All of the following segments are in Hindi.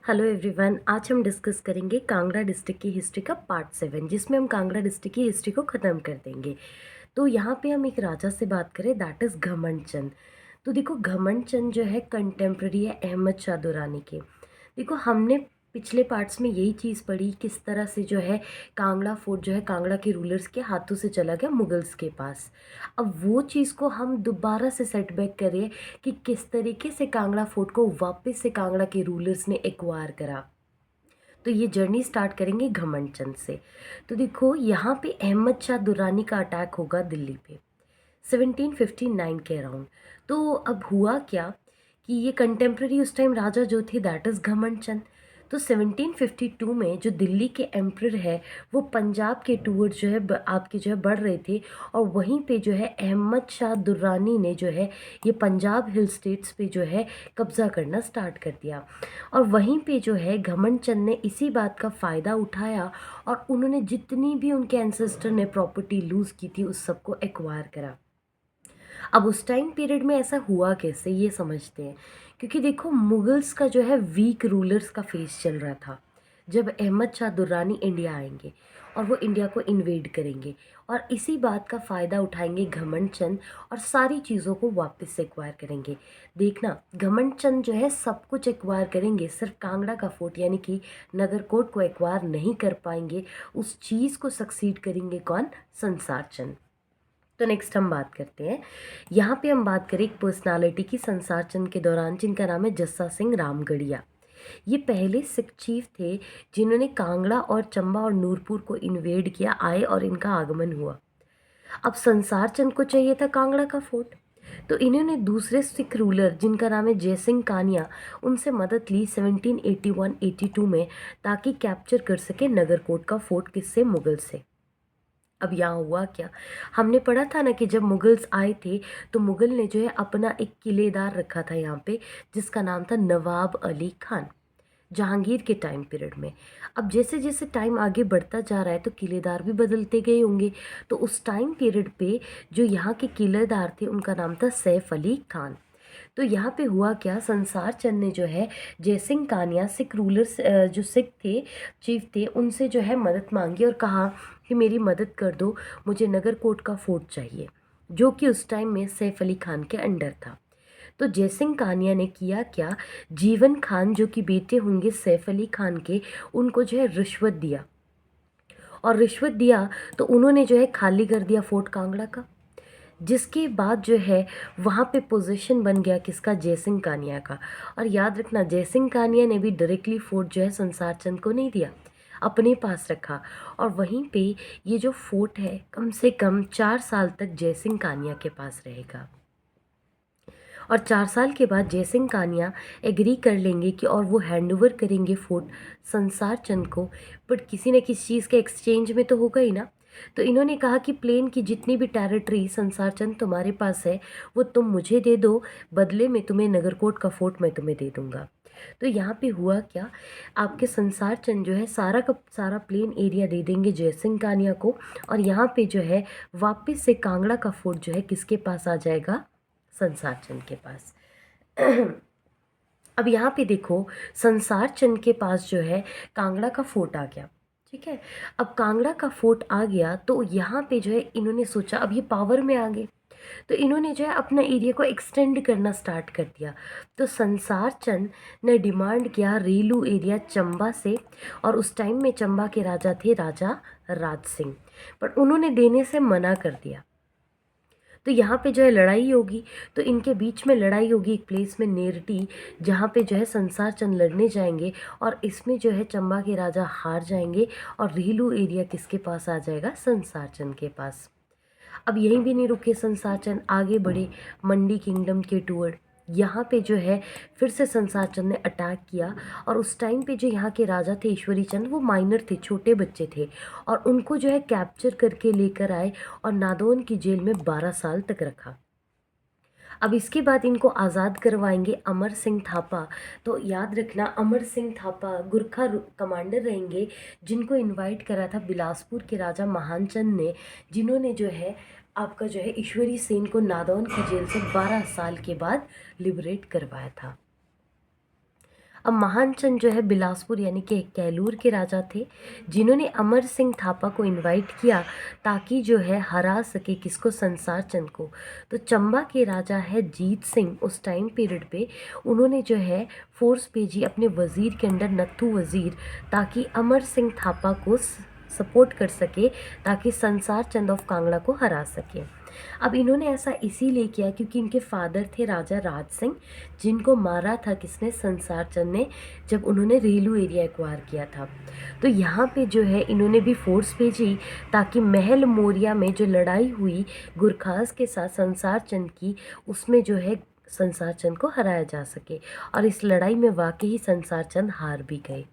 हेलो एवरीवन, आज हम डिस्कस करेंगे कांगड़ा डिस्ट्रिक्ट की हिस्ट्री का पार्ट 7, जिसमें हम कांगड़ा डिस्ट्रिक्ट की हिस्ट्री को ख़त्म कर देंगे। तो यहाँ पे हम एक राजा से बात करें, दैट इज़ घमंड चंद। तो देखो, घमंड चंद जो है कंटेम्प्रेरी है अहमद शाह दुरानी के। देखो, हमने पिछले पार्ट्स में यही चीज़ पढ़ी किस तरह से जो है कांगड़ा फोर्ट जो है कांगड़ा के रूलर्स के हाथों से चला गया मुगल्स के पास। अब वो चीज़ को हम दोबारा से सेटबैक करें कि किस तरीके से कांगड़ा फोर्ट को वापस से कांगड़ा के रूलर्स ने एक्वायर करा। तो ये जर्नी स्टार्ट करेंगे घमंड चंद से। तो देखो, यहाँ पे अहमद शाह दुर्रानी का अटैक होगा दिल्ली पे 1759 के अराउंड। तो अब हुआ क्या कि ये कंटेम्प्रेरी उस टाइम राजा जो थे दैट इज़ घमंड चंद। तो 1752 में जो दिल्ली के एम्परर है वो पंजाब के टूवर्ड जो है आपके जो है बढ़ रहे थे, और वहीं पे जो है अहमद शाह दुर्रानी ने जो है ये पंजाब हिल स्टेट्स पे जो है कब्ज़ा करना स्टार्ट कर दिया। और वहीं पे जो है घमंड चंद ने इसी बात का फ़ायदा उठाया और उन्होंने जितनी भी उनके एंसेस्टर ने प्रॉपर्टी लूज़ की थी उस सबको एक्वायर करा। अब उस टाइम पीरियड में ऐसा हुआ कैसे, ये समझते हैं। क्योंकि देखो, मुगल्स का जो है वीक रूलर्स का फेस चल रहा था जब अहमद शाह दुर्रानी इंडिया आएंगे और वो इंडिया को इन्वेड करेंगे, और इसी बात का फ़ायदा उठाएंगे घमंड चंद और सारी चीज़ों को वापस से एक्वायर करेंगे। देखना, घमंड चंद जो है सब कुछ एक्वायर करेंगे, सिर्फ कांगड़ा का फोर्ट यानी कि नगरकोट को एक्वायर नहीं कर पाएंगे। उस चीज़ को सक्सीड करेंगे कौन? संसार चंद। तो नेक्स्ट हम बात करते हैं, यहाँ पे हम बात करें एक पर्सनालिटी की संसार चंद के दौरान, जिनका नाम है जस्सा सिंह रामगढ़िया। ये पहले सिख चीफ थे जिन्होंने कांगड़ा और चंबा और नूरपुर को इन्वेड किया, आए और इनका आगमन हुआ। अब संसार चंद को चाहिए था कांगड़ा का फोर्ट, तो इन्होंने दूसरे सिख रूलर जिनका नाम है जयसिंह कानिया, उनसे मदद ली 1781-82 में, ताकि कैप्चर कर सके नगरकोट का फोर्ट। किससे? मुगल से। अब यहाँ हुआ क्या, हमने पढ़ा था ना कि जब मुगल्स आए थे तो मुगल ने जो है अपना एक किलेदार रखा था यहाँ पे, जिसका नाम था नवाब अली खान, जहांगीर के टाइम पीरियड में। अब जैसे जैसे टाइम आगे बढ़ता जा रहा है तो किलेदार भी बदलते गए होंगे। तो उस टाइम पीरियड पे जो यहाँ के किलेदार थे उनका नाम था सैफ अली खान। तो यहाँ पे हुआ क्या, संसार चंद ने जो है जयसिंह कानिया सिख रूलर्स जो सिख थे चीफ थे उनसे जो है मदद मांगी और कहा कि मेरी मदद कर दो, मुझे नगरकोट का फोर्ट चाहिए, जो कि उस टाइम में सैफ अली खान के अंडर था। तो जयसिंह कानिया ने किया क्या, जीवन खान जो कि बेटे होंगे सैफ अली खान के, उनको जो है रिश्वत दिया, और रिश्वत दिया तो उन्होंने जो है खाली कर दिया फोर्ट कांगड़ा का। जिसके बाद जो है वहाँ पे पोजीशन बन गया किसका? जयसिंह कानिया का। और याद रखना, जयसिंह कानिया ने भी डायरेक्टली फोर्ट जो है संसार चंद को नहीं दिया, अपने पास रखा। और वहीं पे ये जो फोर्ट है कम से कम 4 साल तक जयसिंह कानिया के पास रहेगा। और 4 साल के बाद जयसिंह कानिया एग्री कर लेंगे कि और वो हैंड ओवर करेंगे फोर्ट संसार चंद को, बट किसी न किसी चीज़ के एक्सचेंज में तो होगा ही ना। तो इन्होंने कहा कि प्लेन की जितनी भी टेरिटरी संसार चंद तुम्हारे पास है वो तुम मुझे दे दो, बदले में तुम्हें नगरकोट का फोर्ट मैं तुम्हें दे दूंगा। तो यहाँ पे हुआ क्या, आपके संसार चंद जो है सारा का सारा प्लेन एरिया दे देंगे जयसिंह कानिया को, और यहाँ पे जो है वापस से कांगड़ा का फोर्ट जो है किसके पास आ जाएगा? संसार चंद के पास। अब यहाँ पे देखो, संसार चंद के पास जो है कांगड़ा का फोर्ट आ गया। ठीक है, अब कांगड़ा का फोर्ट आ गया तो यहाँ पे जो है इन्होंने सोचा अब ये पावर में आ गए, तो इन्होंने जो है अपना एरिया को एक्सटेंड करना स्टार्ट कर दिया। तो संसार चंद ने डिमांड किया रेलू एरिया चंबा से, और उस टाइम में चंबा के राजा थे राजा राज सिंह, पर उन्होंने देने से मना कर दिया। तो यहाँ पे जो है लड़ाई होगी, तो इनके बीच में लड़ाई होगी एक प्लेस में नेरटी, जहाँ पे जो है संसार चंद लड़ने जाएंगे, और इसमें जो है चंबा के राजा हार जाएंगे और रेलू एरिया किसके पास आ जाएगा? संसार चंद के पास। अब यहीं भी नहीं रुके संसार चंद, आगे बढ़े मंडी किंगडम के टूवर्ड। यहाँ पे जो है फिर से संसार चंद ने अटैक किया, और उस टाइम पे जो यहाँ के राजा थे ईश्वरी चंद, वो माइनर थे, छोटे बच्चे थे, और उनको जो है कैप्चर करके लेकर आए और नादौन की जेल में 12 साल तक रखा। अब इसके बाद इनको आज़ाद करवाएंगे अमर सिंह थापा। तो याद रखना, अमर सिंह थापा गुरखा कमांडर रहेंगे, जिनको इनवाइट करा था बिलासपुर के राजा महानचंद ने, जिन्होंने जो है आपका जो है ईश्वरी सेन को नादौन की जेल से 12 साल के बाद लिबरेट करवाया था। अब महानचंद जो है बिलासपुर यानी कि कैलूर के राजा थे, जिन्होंने अमर सिंह थापा को इनवाइट किया ताकि जो है हरा सके किसको, संसार चंद को। तो चंबा के राजा है जीत सिंह, उस टाइम पीरियड पे उन्होंने जो है फोर्स भेजी अपने वज़ीर के अंडर, नत्थू वज़ीर, ताकि अमर सिंह थापा को सपोर्ट कर सके, ताकि संसार चंद ऑफ कांगड़ा को हरा सके। अब इन्होंने ऐसा इसीलिए किया क्योंकि इनके फादर थे राजा राज सिंह, जिनको मारा था किसने, संसार चंद ने, जब उन्होंने रेलू एरिया एक्वायर किया था। तो यहाँ पे जो है इन्होंने भी फोर्स भेजी ताकि महल मोरिया में जो लड़ाई हुई गुरखास के साथ संसार चंद की, उसमें जो है संसार चंद को हराया जा सके। और इस लड़ाई में वाकई ही संसार चंद हार भी गए।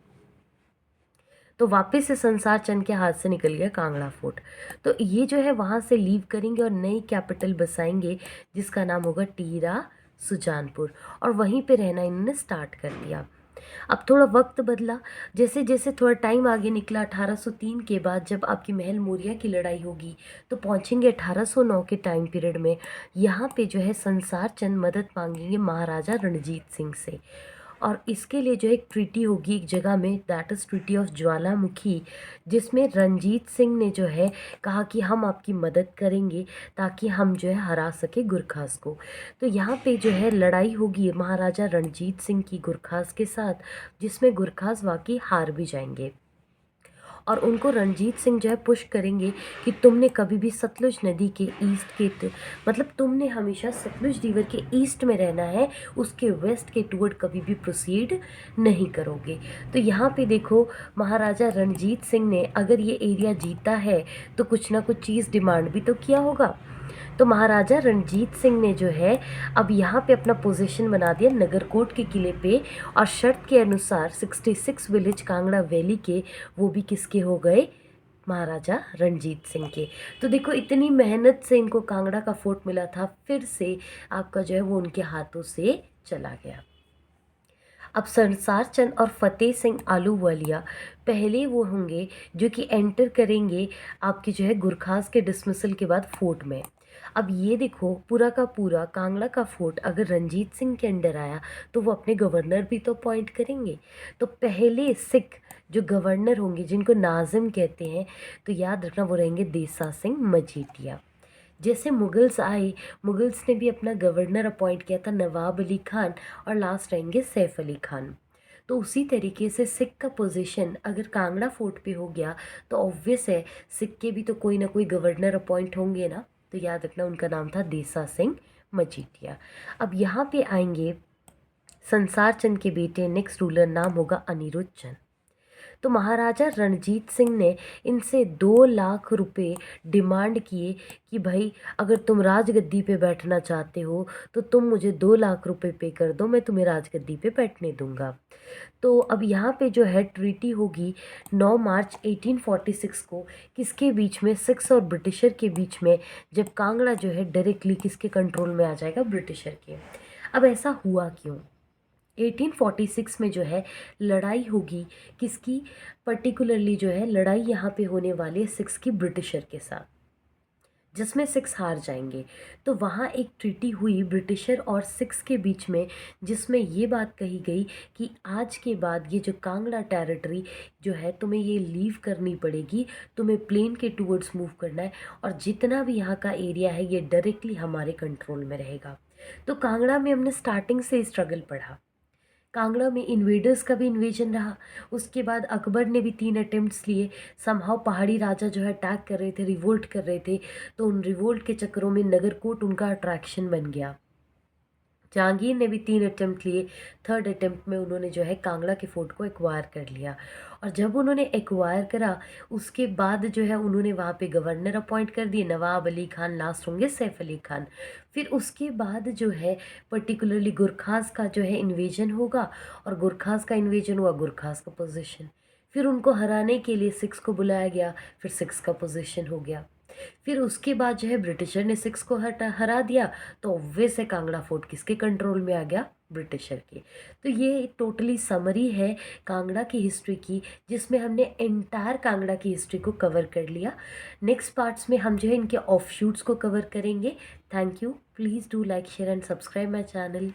तो वापस से संसार चंद के हाथ से निकल गया कांगड़ा फोर्ट। तो ये जो है वहाँ से लीव करेंगे और नई कैपिटल बसाएंगे जिसका नाम होगा टीरा सुजानपुर, और वहीं पे रहना इन्होंने स्टार्ट कर दिया। अब थोड़ा वक्त बदला, जैसे जैसे थोड़ा टाइम आगे निकला, 1803 के बाद जब आपकी महल मोरिया की लड़ाई होगी तो पहुंचेंगे 1809 के टाइम पीरियड में। यहाँ पे जो है संसार चंद मदद मांगेंगे महाराजा रणजीत सिंह से, और इसके लिए जो एक ट्रीटी होगी एक जगह में, दैट इज़ ट्रीटी ऑफ ज्वालामुखी, जिसमें रणजीत सिंह ने जो है कहा कि हम आपकी मदद करेंगे ताकि हम जो है हरा सके गुरखास को। तो यहाँ पे जो है लड़ाई होगी महाराजा रणजीत सिंह की गुरखास के साथ, जिसमें गुरखास वाकई हार भी जाएंगे। और उनको रणजीत सिंह जो है पुश करेंगे कि तुमने कभी भी सतलुज नदी के ईस्ट के मतलब तुमने हमेशा सतलुज रिवर के ईस्ट में रहना है, उसके वेस्ट के टूवर्ड कभी भी प्रोसीड नहीं करोगे। तो यहाँ पे देखो महाराजा रणजीत सिंह ने अगर ये एरिया जीता है तो कुछ ना कुछ चीज़ डिमांड भी तो किया होगा। तो महाराजा रणजीत सिंह ने जो है अब यहाँ पे अपना पोजीशन बना दिया नगरकोट के किले पे, और शर्त के अनुसार 66 विलेज कांगड़ा वैली के वो भी किसके हो गए, महाराजा रणजीत सिंह के। तो देखो इतनी मेहनत से इनको कांगड़ा का फोर्ट मिला था, फिर से आपका जो है वो उनके हाथों से चला गया। अब संसार चंद और फतेह सिंह आलूवालिया पहले वो होंगे जो कि एंटर करेंगे आपकी जो है गुरखास के डिसमिसल के बाद फोर्ट में। अब ये देखो पूरा का पूरा कांगड़ा का फोर्ट अगर रंजीत सिंह के अंडर आया तो वो अपने गवर्नर भी तो अपॉइंट करेंगे। तो पहले सिख जो गवर्नर होंगे जिनको नाजिम कहते हैं, तो याद रखना वो रहेंगे देसा सिंह मजीठिया। जैसे मुगल्स आए, मुगल्स ने भी अपना गवर्नर अपॉइंट किया था नवाब अली खान, और लास्ट रहेंगे सैफ अली खान। तो उसी तरीके से सिख का पोजीशन अगर कांगड़ा फोर्ट पे हो गया तो ऑब्वियस है सिख के भी तो कोई ना कोई गवर्नर अपॉइंट होंगे ना। तो याद रखना उनका नाम था देसा सिंह मजीठिया। अब यहाँ पे आएंगे संसार चंद के बेटे, नेक्स्ट रूलर नाम होगा अनिरुद्ध चंद। तो महाराजा रणजीत सिंह ने इनसे 2 लाख रुपए डिमांड किए कि भाई अगर तुम राजगद्दी पे बैठना चाहते हो तो तुम मुझे 2 लाख रुपए पे कर दो, मैं तुम्हें राजगद्दी पे बैठने दूंगा। तो अब यहाँ पे जो है ट्रीटी होगी 9 मार्च 1846 को, किसके बीच में, सिख्स और ब्रिटिशर के बीच में, जब कांगड़ा जो है डायरेक्टली किसके कंट्रोल में आ जाएगा, ब्रिटिशर के। अब ऐसा हुआ क्यों, 1846 में जो है लड़ाई होगी किसकी, पर्टिकुलरली जो है लड़ाई यहाँ पे होने वाली है सिक्स की ब्रिटिशर के साथ, जिसमें सिक्स हार जाएंगे। तो वहाँ एक ट्रीटी हुई ब्रिटिशर और सिक्स के बीच में, जिसमें ये बात कही गई कि आज के बाद ये जो कांगड़ा टेरिटरी जो है तुम्हें ये लीव करनी पड़ेगी, तुम्हें प्लेन के टूवर्ड्स मूव करना है, और जितना भी यहाँ का एरिया है ये डायरेक्टली हमारे कंट्रोल में रहेगा। तो कांगड़ा में हमने स्टार्टिंग से स्ट्रगल पढ़ा, कांगड़ा में इन्वेडर्स का भी इन्वेजन रहा, उसके बाद अकबर ने भी 3 अटेम्प्ट्स लिए, समहाउ पहाड़ी राजा जो है अटैक कर रहे थे, रिवोल्ट कर रहे थे, तो उन रिवोल्ट के चक्करों में नगरकोट उनका अट्रैक्शन बन गया। जहांगीर ने भी 3 अटेम्प्ट लिए, थर्ड अटेम्प्ट में उन्होंने जो है कांगड़ा के फोर्ट को एक्वायर कर लिया। और जब उन्होंने एक्वायर करा उसके बाद जो है उन्होंने वहाँ पे गवर्नर अपॉइंट कर दिए, नवाब अली खान, लास्ट होंगे सैफ अली खान। फिर उसके बाद जो है पर्टिकुलरली गुरखास का जो है इन्वेजन होगा, और गुरखास का इन्वेजन हुआ, गुरखास का पोजीशन, फिर उनको हराने के लिए सिक्स को बुलाया गया, फिर सिक्स का पोजीशन हो गया। फिर उसके बाद जो है ब्रिटिशर ने सिक्स को हरा दिया, तो ऑब्वियस है कांगड़ा फोर्ट किसके कंट्रोल में आ गया, ब्रिटिशर के। तो ये टोटली समरी है कांगड़ा की हिस्ट्री की, जिसमें हमने एंटायर कांगड़ा की हिस्ट्री को कवर कर लिया। नेक्स्ट पार्ट्स में हम जो है इनके ऑफ शूट्स को कवर करेंगे। Thank you, please do like share and subscribe my channel.